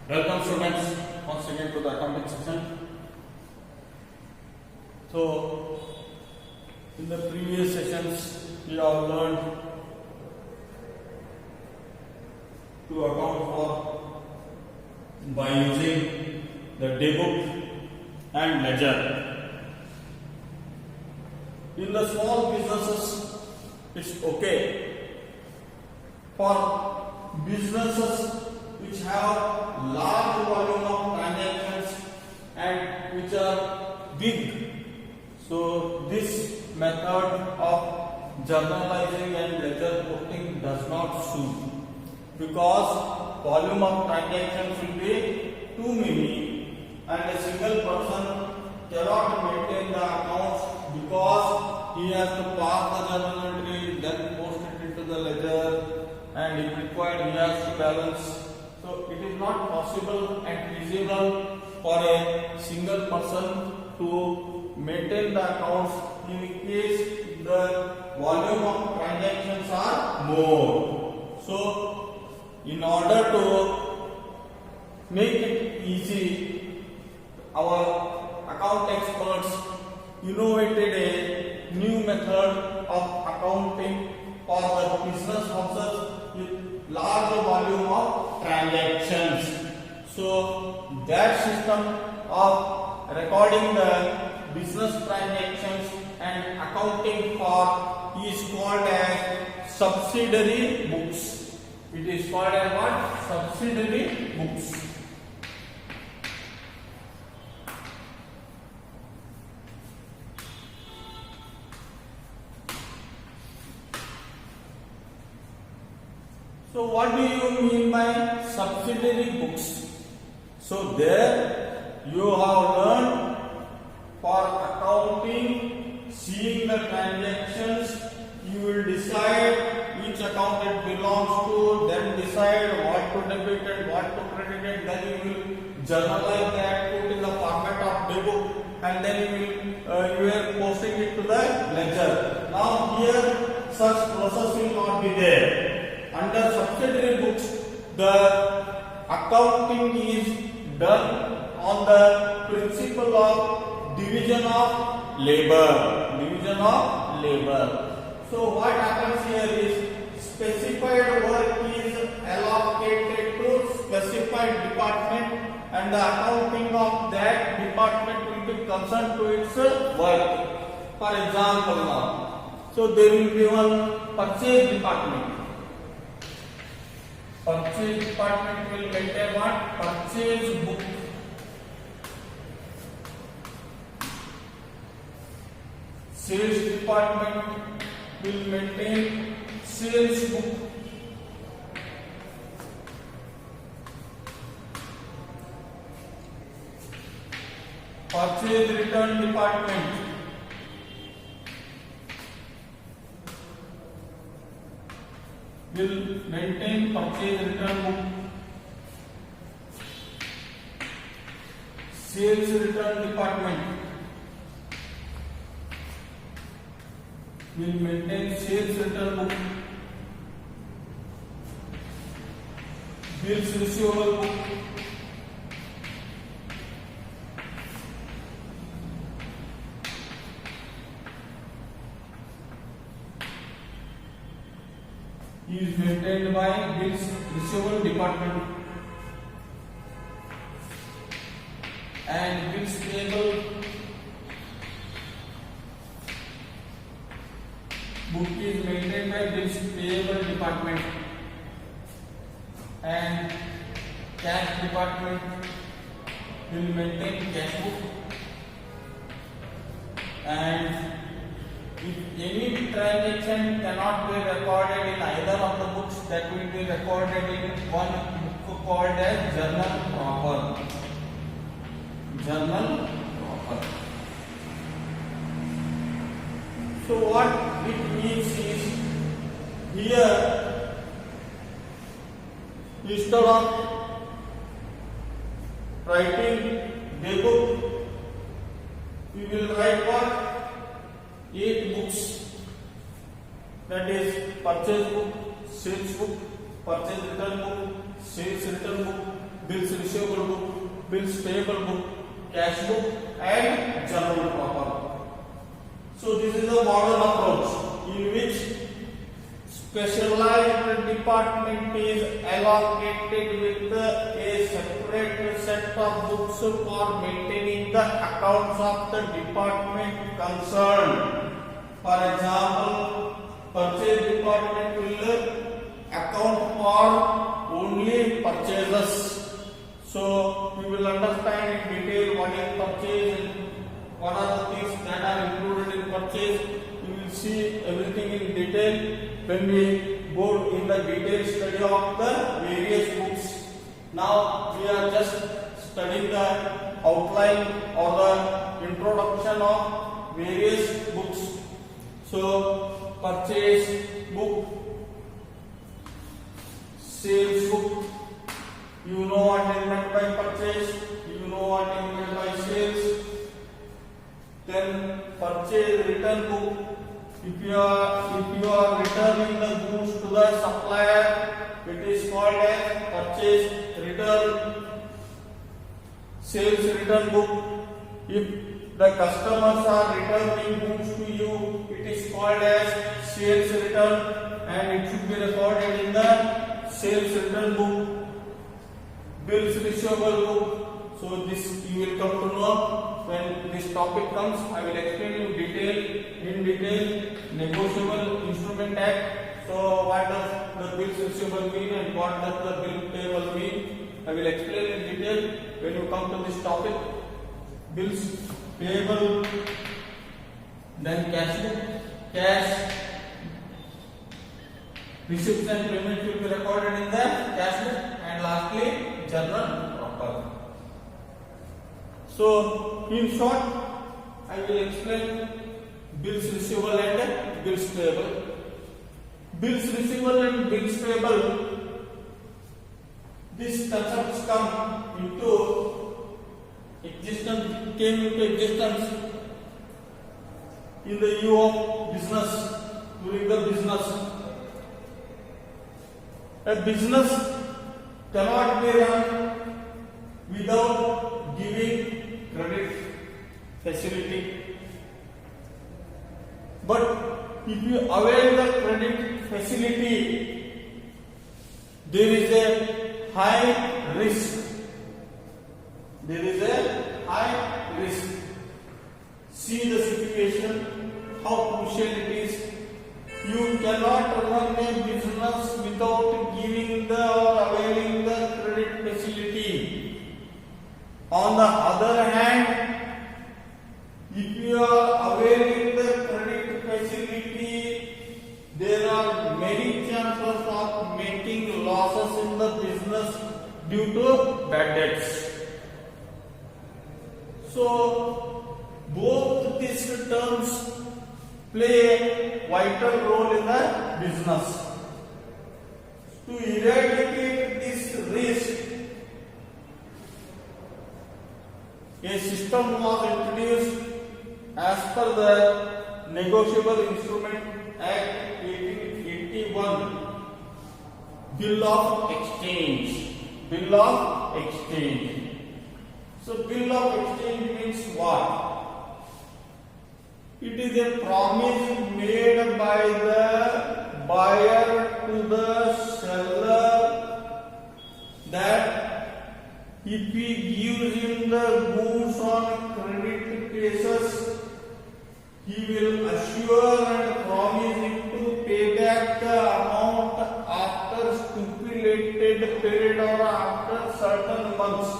Welcome students once again to the accounting section. So in the previous sessions we have learned to account for by using the daybook and ledger. In the small businesses it's okay. For businesses which have large volume of transactions and which are big, so this method of journalizing and ledger posting does not suit, because volume of transactions will be too many and a single person cannot maintain the accounts, because he has to pass the journal entry, then post it into the ledger, and if required he has to balance. So it is not possible and feasible for a single person to maintain the accounts in case the volume of transactions are more. So in order to make it easy, our account experts innovated a new method of accounting for the business houses with large volume of transactions. So that system of recording the business transactions and accounting for is called as subsidiary books. It is called as what? Subsidiary books. So what do you mean by subsidiary books? So there you have learned for accounting, seeing the transactions, you will decide which account it belongs to, then decide what to debit and what to credit, then you will journalize that, put in the format of daybook, and then you are posting it to the ledger. Now here such process will not be there. Under subsidiary books, the accounting is done on the principle of division of labor. Division of labor. So what happens here is specified work is allocated to specified department, and the accounting of that department will be concerned to its work. For example now, so there will be one purchase department. Purchase department will maintain what? Purchase book. Sales department will maintain sales book. Purchase return department will maintain purchase return book. Sales return department will maintain sales return book. Bills receivable book is maintained by bills receivable department, and bills payable book is maintained by bills payable department, and cash department will maintain cash book. And if any transaction cannot be recorded in either of the books, that will be recorded in one book called as journal proper. Journal proper. So what it means is, here instead of writing daybook, we will write what? 8 books, that is purchase book, sales book, purchase return book, sales return book, bills receivable book, bills payable book, cash book, and general proper. So this is a modern approach in which specialized department is allocated with a separate set of books for maintaining the accounts of the department concerned. For example, purchase department will account for only purchases. So we will understand in detail what is purchase and what are the things that are included in purchase. We will see everything in detail when we go in the detailed study of the various books. Now we are just studying the outline or the introduction of various books. So purchase book, sales book, you know what is meant by purchase, you know what is meant by sales. Then purchase return book. If you are returning the goods to the supplier, it is called as purchase return. Sales return book. If the customers are returning goods to you, it is called as sales return, and it should be recorded in the sales return book. Bills receivable book. So this you will come to know when this topic comes. I will explain you in detail Negotiable Instrument Act. So what does the bills receivable mean and what does the bill payable mean? I will explain in detail when you come to this topic. Bills payable, then cash book, cash receipts and payments will be recorded in the cash book, and lastly journal proper. So in short, I will explain bills receivable and bills payable. Bills receivable and bills payable, these concepts came into existence in the year of business, during the business. A business cannot be run without giving credit facility. But if you avail the credit facility, there is a high risk. There is a high risk. See the situation, how crucial it is. You cannot run a business without giving or availing the credit facility. On the other hand, if you are availing the credit facility, there are many chances of making losses in the business due to bad debts. So, both these terms play a vital role in the business. To eradicate this risk, a system was introduced as per the Negotiable Instrument Act 1881, Bill of Exchange. Bill of Exchange. So, Bill of Exchange means what? It is a promise made by the buyer to the seller that if he gives him the goods on credit basis, he will assure and promise him to pay back the amount after stipulated period or after certain months.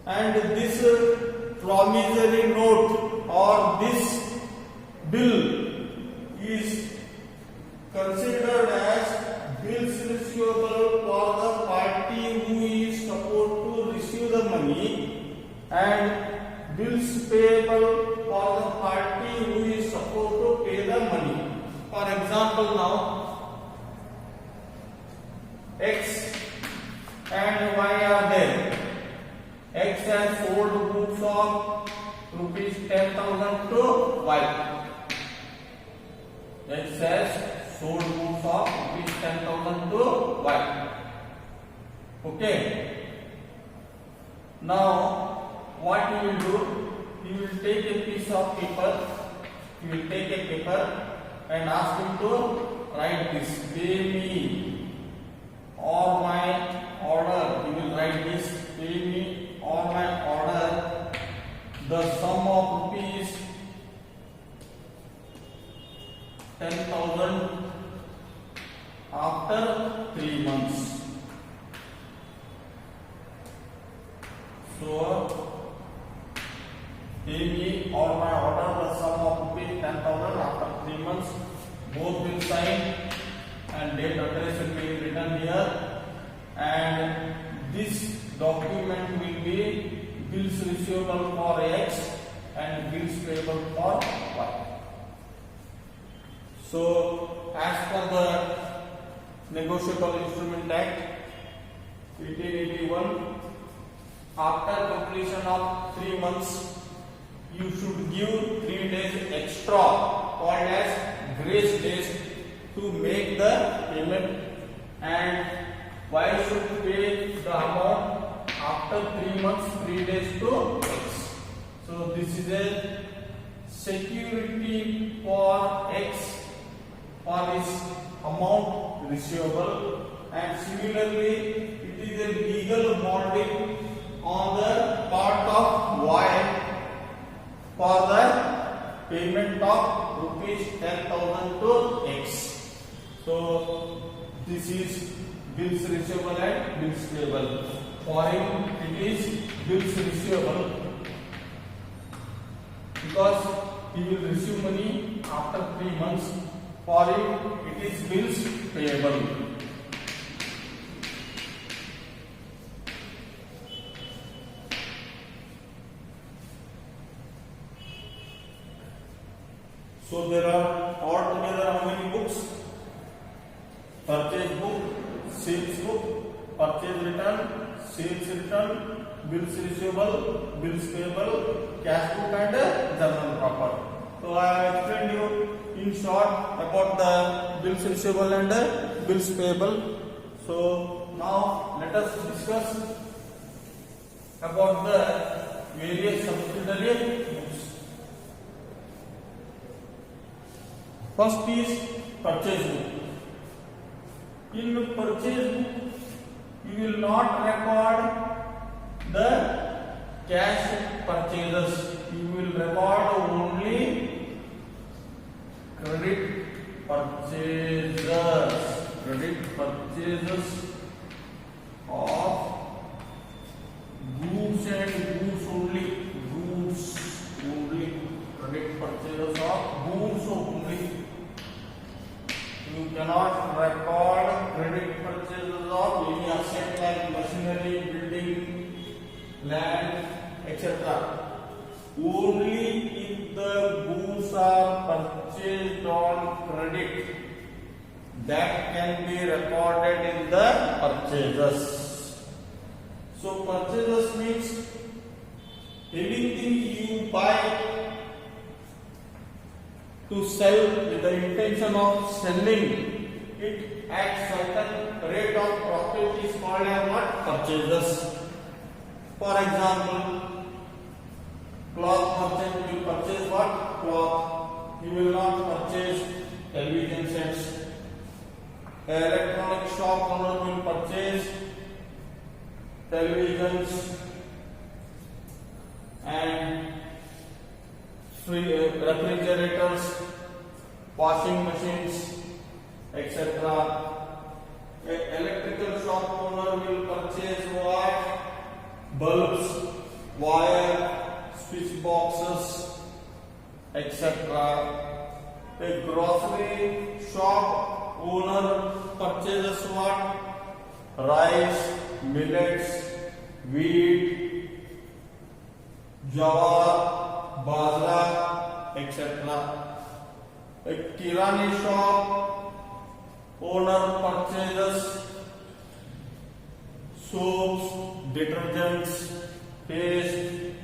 And this promissory note or this bill is considered as bills receivable for the party who is supposed to receive the money, and bills payable for the party who is supposed to pay the money. For example, now X and Y are there. X has sold goods of rupees 10,000 to Y. X has sold goods of rupees 10,000 to Y. Okay. Now what he will do? He will take a piece of paper. He will take a paper and ask him to write this. Pay me or my order. He will write this. Pay me or my order the sum of rupees 10,000 after 3 months. So, pay me or my order the sum of rupees 10,000 after 3 months. Both will sign and date address will be written here, and this document will be bills receivable for X and bills payable for Y. So, as per the Negotiable Instrument Act 1881, after completion of 3 months, you should give 3 days extra called as grace days to make the payment. And why should pay the amount after 3 months, 3 days to X? So this is a security for X for this amount receivable, and similarly it is a legal bonding on the part of Y for the payment of rupees 10,000 to X. So this is bills receivable and bills payable. For him it is bills receivable because he will receive money after 3 months. For him it is bills payable. So there are altogether how many books? Purchase book, sales book, purchase return, sales return, bills receivable, bills payable, cash book and journal proper. So I have explained you in short about the bills receivable and bills payable. So now let us discuss about the various subsidiary books. First is purchase book. In purchase book, you will not record the cash purchases. You will record only credit purchases. Credit purchases of goods and goods only. Goods only. Credit purchases of goods only. You cannot record credit purchases of any asset like machinery, building, land, etc. Only if the goods are purchased on credit, that can be recorded in the purchases. So purchases means anything you buy to sell with the intention of selling it at certain rate of profit is called as what? Purchases. For example, cloth merchant will purchase what? Cloth. He will not purchase television sets. Electronic shop owner will purchase televisions and refrigerators, washing machines, etc. Electrical shop owner will purchase what? Bulbs, wire, switch boxes, etc. A grocery shop owner purchases what? Rice, millets, wheat, jawar, bajra, etc. A kirani shop owner purchases soaps, detergents, paste,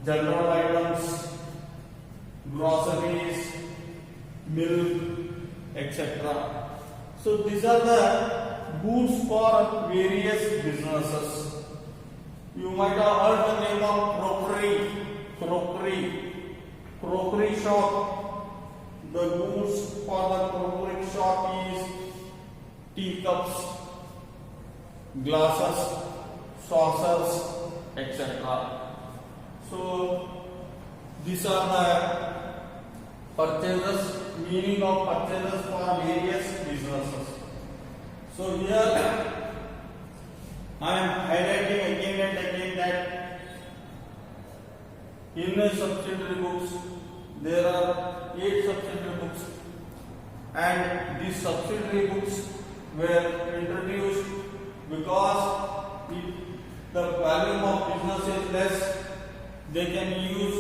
general items, groceries, milk, etc. So these are the goods for various businesses. You might have heard the name of crockery shop. The goods for the crockery shop is teacups, glasses, saucers, etc. So these are the purchases, meaning of purchases for various businesses. So here I am highlighting again and again that in the subsidiary books there are 8 subsidiary books, and these subsidiary books were introduced because if the volume of business is less, they can use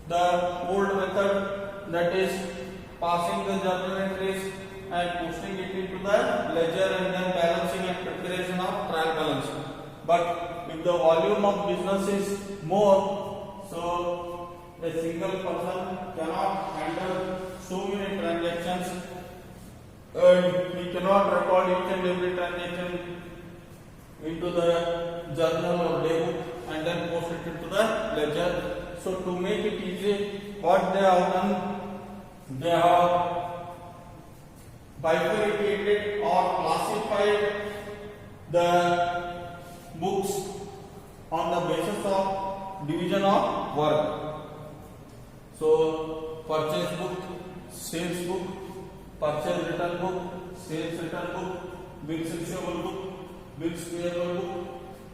the old method, that is passing the journal entries and posting it into the ledger and then balancing and preparation of trial balance. But if the volume of business is more, so a single person cannot handle so many transactions and he cannot record each and every transaction into the journal or daybook and then post it into the ledger. So to make it easy, what they have done, they have bifurcated or classified the books on the basis of division of work. So purchase book, sales book, purchase return book, sales return book, bills receivable book, bills payable book,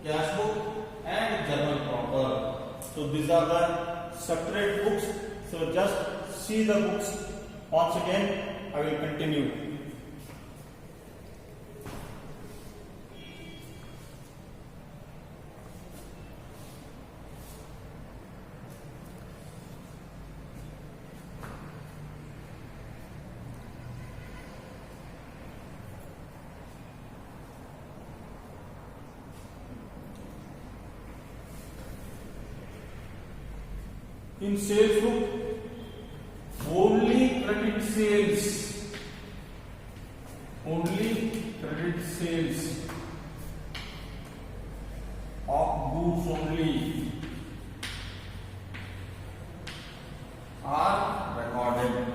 cash book, and journal proper. So these are the separate books. So just see the books once again. I will continue. In sales book, only credit sales of goods only are recorded.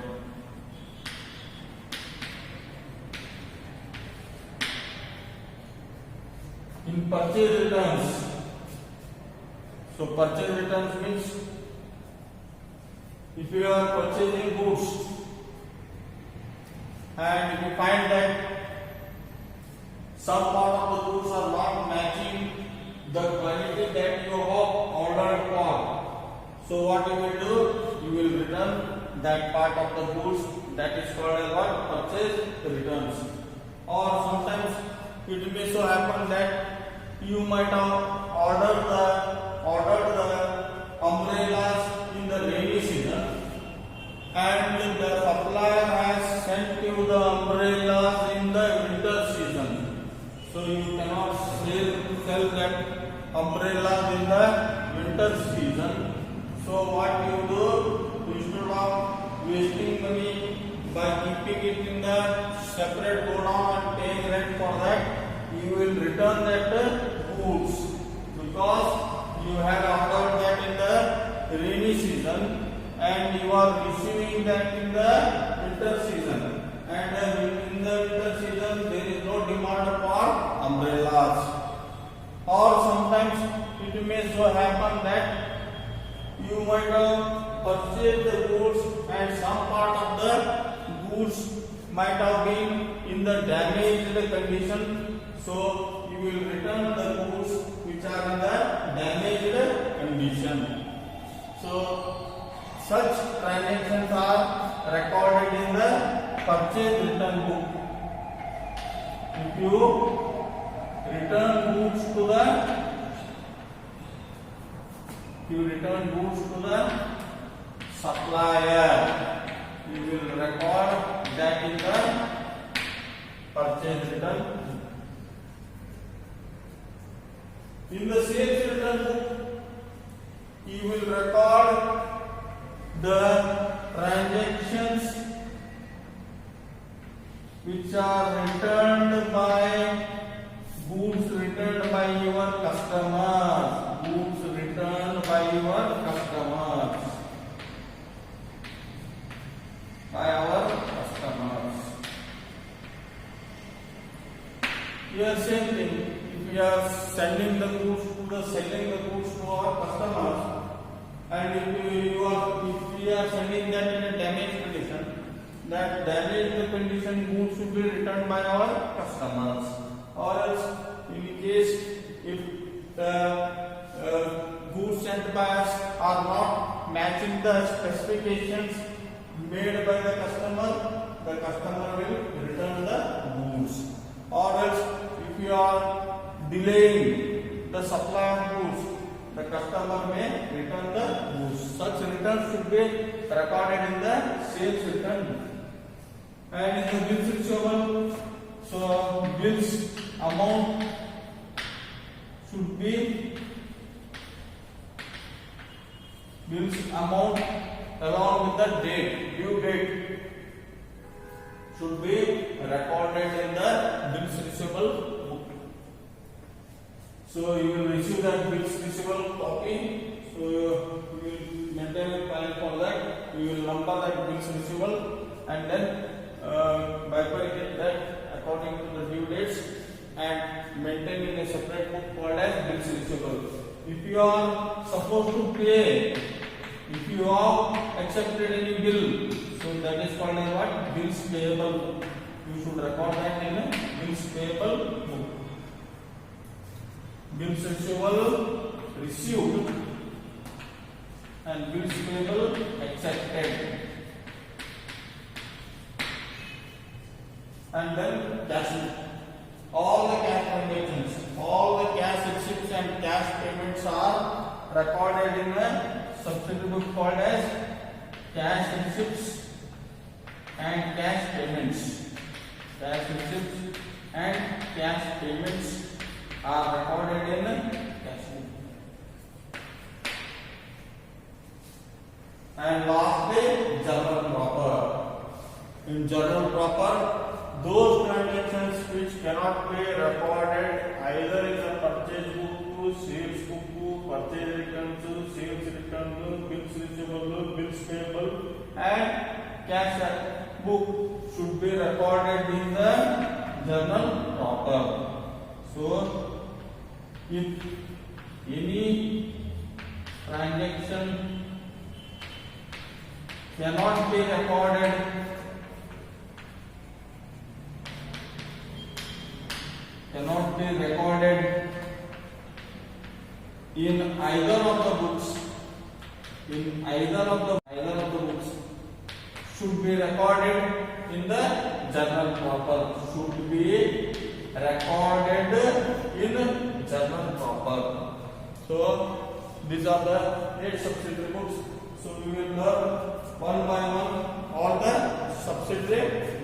In purchase returns, so purchase returns means if you are purchasing goods and if you find that some part of the goods are not matching the quality that you have ordered for, so what you will do, you will return that part of the goods. That is called as what? Purchase returns. Or sometimes it may so happen that you might have ordered the umbrellas in the rainy season, and the supplier has sent you the umbrellas in the winter season. So you cannot sell that umbrellas in the winter season. So what you do, instead of wasting money by keeping it in the separate godown and paying rent for that, you will return that goods because you had ordered that in the rainy season and you are receiving that in the winter season, and in the winter season there is no demand for umbrellas. Or sometimes it may so happen that you might have purchased the goods and some part of the goods might have been in the damaged condition, so you will return the goods which are in the damaged condition. So such transactions are recorded in the purchase return book. If you return goods to the supplier, you will record that in the purchase return book. In the sales return book, you will record the transactions which are returned by goods returned by your customers. Goods returned by your customers. By our customers. Here same thing. If we are sending the goods selling the goods to our customers, and if we are sending that in a damaged condition, that damaged condition goods should be returned by our customers. Or else, in case if the goods sent by us are not matching the specifications made by the customer will return the goods. Or else, if you are delaying the supply of goods, the customer may return the goods. Such returns should be recorded in the sales return book. And in the bills receivable, so bills amount should be bills amount along with the date, due date should be recorded in the bills receivable book. So you will receive that bills receivable copy. So you will maintain a file for that. You will number that bills receivable and then bifurcate that according to the due dates and maintain in a separate book called as bills receivable. If you are supposed to pay, if you have accepted any bill, so that is called as what? Bills payable. You should record that in a bills payable book. Bills receivable received and bills payable accepted. And then cash. All the cash transactions, all the cash receipts and cash payments are recorded in a subsidiary book called as cash receipts and cash payments. Cash receipts and cash payments are recorded in cash book. And lastly, journal proper. In journal proper, those transactions which cannot be recorded either in the purchase book, sales book, purchase return, sales return, bills receivable, bills payable, and cash book should be recorded in the journal proper. So, if any transaction cannot be recorded in either of the books, should be recorded in the journal proper. Should be recorded in journal proper. So these are the 8 subsidiary books. So we will learn one by one all the subsidiary